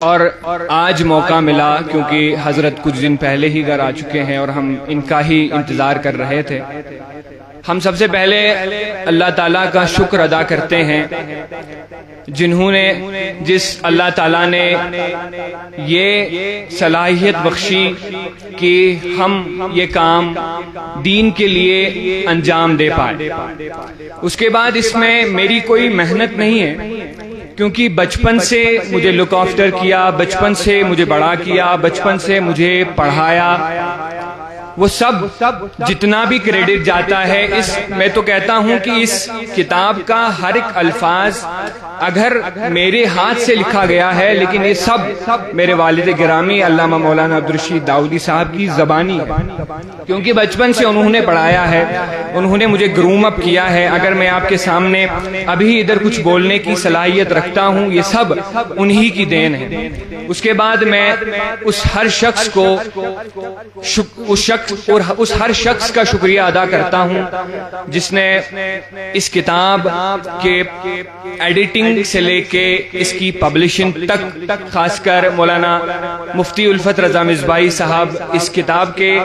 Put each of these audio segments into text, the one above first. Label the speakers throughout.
Speaker 1: اور آج موقع ملا کیونکہ حضرت کچھ دن پہلے ہی گھر آ چکے ہیں اور ہم ان کا ہی انتظار کر رہے تھے۔ ہم سب سے پہلے اللہ تعالیٰ کا شکر ادا کرتے ہیں جنہوں نے جس اللہ تعالیٰ نے یہ صلاحیت بخشی کہ ہم یہ کام دین کے لیے انجام دے پائے۔ اس کے بعد اس میں میری کوئی محنت نہیں ہے، کیونکہ بچپن سے مجھے لک آفٹر کیا، بچپن سے مجھے بڑا کیا، بچپن سے مجھے پڑھایا، وہ سب جتنا بھی کریڈٹ جاتا ہے میں تو کہتا ہوں کہ اس کتاب کا ہر ایک الفاظ اگر میرے ہاتھ سے لکھا گیا ہے، لیکن یہ سب میرے والد گرامی علامہ مولانا عبدالرشید داؤدی صاحب کی زبانی ہے، کیونکہ بچپن سے انہوں نے پڑھایا ہے، انہوں نے مجھے گروم اپ کیا ہے۔ اگر میں آپ کے سامنے ابھی ادھر کچھ بولنے کی صلاحیت رکھتا ہوں، یہ سب انہی کی دین ہے۔ اس کے بعد میں اس ہر شخص کو اس ہر شخص کا شکریہ ادا کرتا ہوں جس نے اس کتاب کے ایڈیٹنگ سے لے کے اس کی پبلشنگ تک، خاص کر مولانا مفتی الفت رضا مصباحی صاحب اس کتاب کے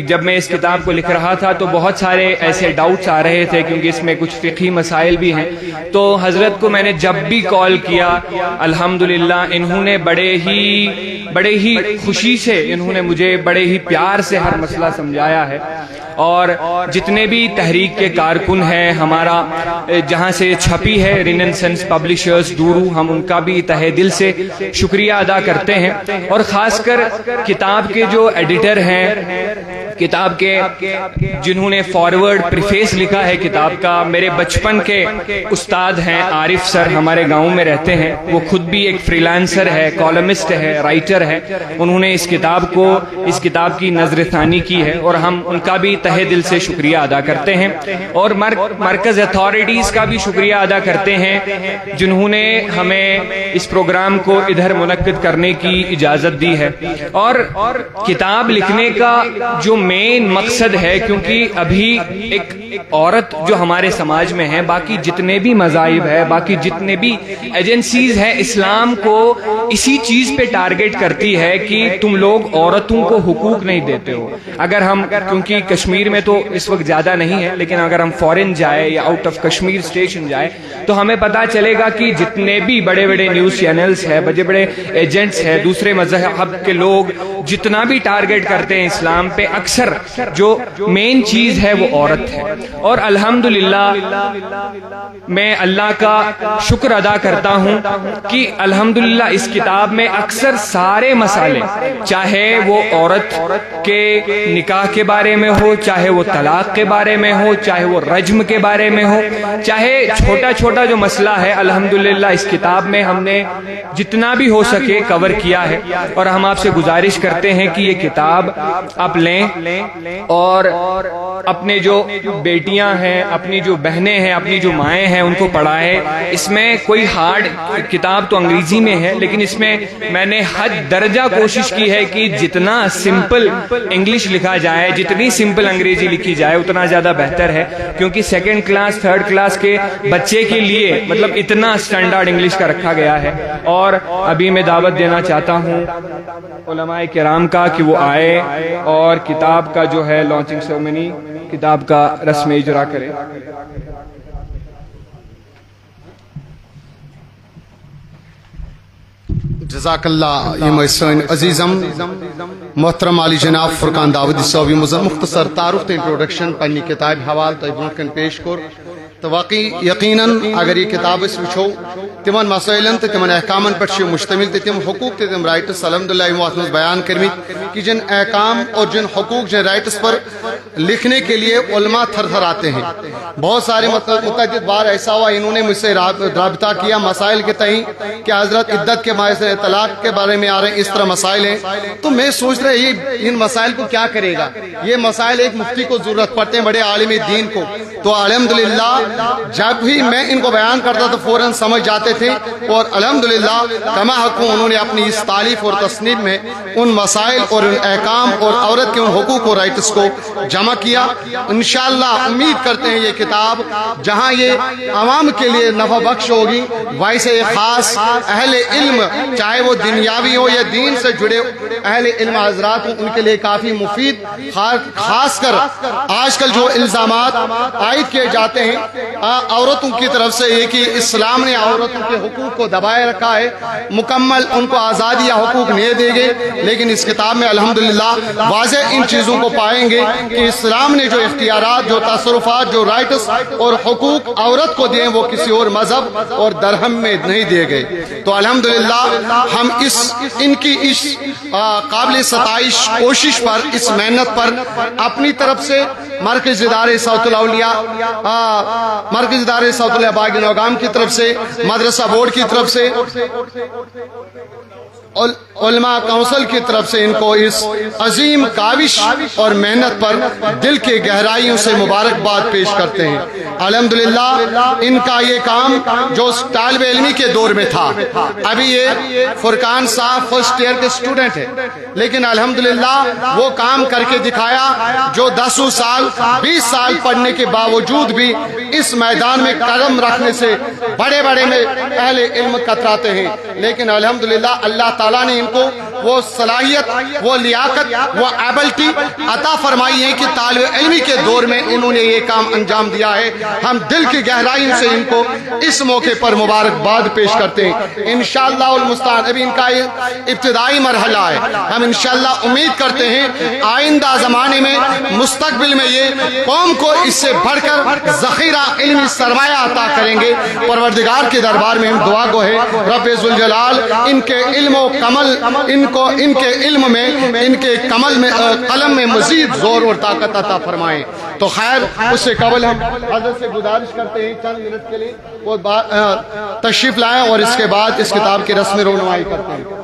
Speaker 1: جب میں اس کتاب کو لکھ رہا تھا تو بہت سارے ایسے ڈاؤٹس آ رہے تھے، کیونکہ اس میں کچھ فقہی مسائل بھی ہیں۔ تو حضرت کو میں نے جب بھی کال کیا، الحمدللہ انہوں نے بڑے ہی خوشی سے، انہوں نے مجھے بڑے ہی پیار سے ہر مسئلہ سمجھایا ہے۔ اور جتنے بھی تحریک کے کارکن ہیں، ہمارا جہاں سے چھپی ہے ریننسنس پبلشرز دورو، ہم ان کا بھی تہہ دل سے شکریہ ادا کرتے ہیں۔ اور خاص کر کتاب کے جو ایڈیٹر ہیں، کتاب کے جنہوں نے فارورڈ پریفیس لکھا ہے کتاب کا، میرے بچپن کے استاد ہیں عارف سر، ہمارے گاؤں میں رہتے ہیں، وہ خود بھی ایک فری لانسر ہے، کالمسٹ ہے، رائٹر ہے۔ انہوں نے اس کتاب کی نظر ثانی کی ہے اور ہم ان کا بھی تہہ دل سے شکریہ ادا کرتے ہیں۔ اور مرکز اتھارٹیز کا بھی شکریہ ادا کرتے ہیں جنہوں نے ہمیں اس پروگرام کو ادھر منعقد کرنے کی اجازت دی ہے۔ اور کتاب لکھنے کا جو مین مقصد ہے، کیونکہ ابھی ایک عورت جو ہمارے سماج میں ہے، باقی جتنے بھی مذاہب ہے، باقی جتنے بھی ایجنسیز ہیں، اسلام کو اسی چیز پہ ٹارگٹ کرتی ہے کہ تم لوگ عورتوں کو حقوق نہیں دیتے ہو۔ اگر ہم، کیونکہ کشمیر میں تو اس وقت زیادہ نہیں ہے، لیکن اگر ہم فورن جائے یا آؤٹ آف کشمیر اسٹیشن جائے تو ہمیں پتا چلے گا کہ جتنے بھی بڑے بڑے نیوز چینلز ہیں، بڑے بڑے ایجنٹس ہیں، دوسرے مذہب کے لوگ جتنا بھی ٹارگٹ کرتے ہیں اسلام پہ، اکثر جو مین چیز ہے وہ عورت ہے۔ اور الحمدللہ میں اللہ کا شکر ادا کرتا ہوں کہ الحمدللہ اس کتاب میں اکثر سارے مسئلے، چاہے وہ عورت کے نکاح کے بارے میں ہو، چاہے وہ طلاق کے بارے میں ہو، چاہے وہ رجم کے بارے میں ہو، چاہے چھوٹا چھوٹا جو مسئلہ ہے، الحمدللہ اس کتاب میں ہم نے جتنا بھی ہو سکے کور کیا ہے۔ اور ہم آپ سے گزارش کرتے ہیں کہ یہ کتاب آپ لیں اور اپنے جو بیٹیاں ہیں، اپنی جو بہنیں ہیں، اپنی جو مائیں ہیں، ان کو پڑھائیں۔ اس میں کوئی ہارڈ کتاب تو انگریزی میں ہے، لیکن اس میں نے حد درجہ کوشش کی ہے کہ جتنا سمپل انگلش لکھا جائے، جتنی سمپل انگریزی لکھی جائے اتنا زیادہ بہتر ہے، کیونکہ سیکنڈ کلاس، تھرڈ کلاس کے بچے کے لیے مطلب اتنا سٹینڈرڈ انگلش کا رکھا گیا ہے۔ اور ابھی میں دعوت دینا چاہتا ہوں علماء کرام کا کہ وہ آئے اور کتاب کا جو ہے لانچنگ سیرمنی، کتاب کا رسم اجرا کرے۔
Speaker 2: جزاک اللہ یم سن عزیزم محترم علی جناب فرقان داودی صاحب مختصر تعارف تو انٹروڈکشن پنی کتاب حوالہ تہ برو کن پیش کور۔ تو واقعی یقیناً اگر یہ کتاب وچھو تمن مسائلن تو تمن احکامن پہ مشتمل، تم حقوق تم رائٹس الحمدللہ ات مز بیان کرمت کہ جن احکام اور جن حقوق، جن رائٹس پر لکھنے کے لیے علماء تھر تھر آتے ہیں۔ بہت سارے متعدد بار ایسا ہوا انہوں نے مجھ سے رابطہ کیا مسائل کے تئیں کہ حضرت عدت کے باعث طلاق کے بارے میں آ رہے ہیں، اس طرح مسائل ہیں۔ تو میں سوچ رہا یہ ان مسائل کو کیا کرے گا، یہ مسائل ایک مفتی کو ضرورت پڑتے ہیں، بڑے عالم دین کو۔ تو الحمدللہ جب بھی میں ان کو بیان کرتا تو فوراً سمجھ جاتے تھے اور الحمدللہ کما حقوں انہوں نے اپنی اس تالیف اور تصنیف میں ان مسائل اور ان احکام اور عورت کے ان حقوق اور رائٹس کو جمع کیا. انشاءاللہ امید کرتے ہیں یہ کتاب جہاں یہ عوام کے لیے نفع بخش ہوگی ویسے خاص اہل علم چاہے وہ دنیاوی ہو یا دین سے جڑے اہل علم حضرات ہوں ان کے لیے کافی مفید, خاص کر آج کل جو الزامات عائد کیے جاتے ہیں عورتوں کی طرف سے یہ کہ اسلام نے عورتوں کے حقوق کو دبائے رکھا ہے, مکمل ان کو آزادی یا حقوق نہیں دے گے, لیکن اس کتاب میں الحمدللہ واضح ان چیزوں کو پائیں گے کہ اسلام نے جو اختیارات, جو تصرفات, جو رائٹس اور حقوق عورت کو دیے وہ کسی اور مذہب اور درہم میں نہیں دیے گئے. تو الحمدللہ ہم ان کی اس قابل ستائش کوشش پر, اس محنت پر اپنی طرف سے مرکز ادارے صوت الاولیاء باغ نوگام کی طرف سے, مدرسہ بورڈ کی طرف سے, علماء کونسل کی طرف سے ان کو اس عظیم کاوش اور محنت پر دل کے گہرائیوں سے مبارکباد پیش کرتے ہیں. الحمدللہ ان کا یہ کام جو طالب علمی کے دور میں تھا, ابھی یہ فرقان صاحب فرسٹ ایئر کے سٹوڈنٹ ہیں, لیکن الحمدللہ وہ کام کر کے دکھایا جو 10 سال 20 سال پڑھنے کے باوجود بھی اس میدان میں قدم رکھنے سے بڑے بڑے میں اہل علم کتراتے ہیں. لیکن الحمدللہ اللہ تعالیٰ نے ان کو وہ صلاحیت, وہ لیاقت, وہ ایبلٹی عطا فرمائی ہے کہ طالب علمی کے دور میں انہوں نے یہ کام انجام دیا ہے. ہم دل کی گہرائیوں سے ان کو اس موقع پر مبارکباد پیش کرتے ہیں. انشاءاللہ المستعان ابھی ان کا یہ ابتدائی مرحلہ ہے. ہم انشاءاللہ امید کرتے ہیں آئندہ زمانے میں مستقبل میں یہ قوم کو اس سے بڑھ کر ذخیرہ علمی سرمایہ عطا کریں گے. پروردگار کے دربار میں ہم دعا گو ہے رب ذوالجلال ان کے علم و کمل, ان کے علم میں, ان کے کمل میں, قلم میں مزید زور اور طاقت عطا فرمائیں. تو خیر اس سے قبل ہم حضرت سے گزارش کرتے ہیں چند منٹ کے لیے وہ تشریف لائیں اور اس کے بعد اس کتاب کی رسم رونمائی کرتے ہیں.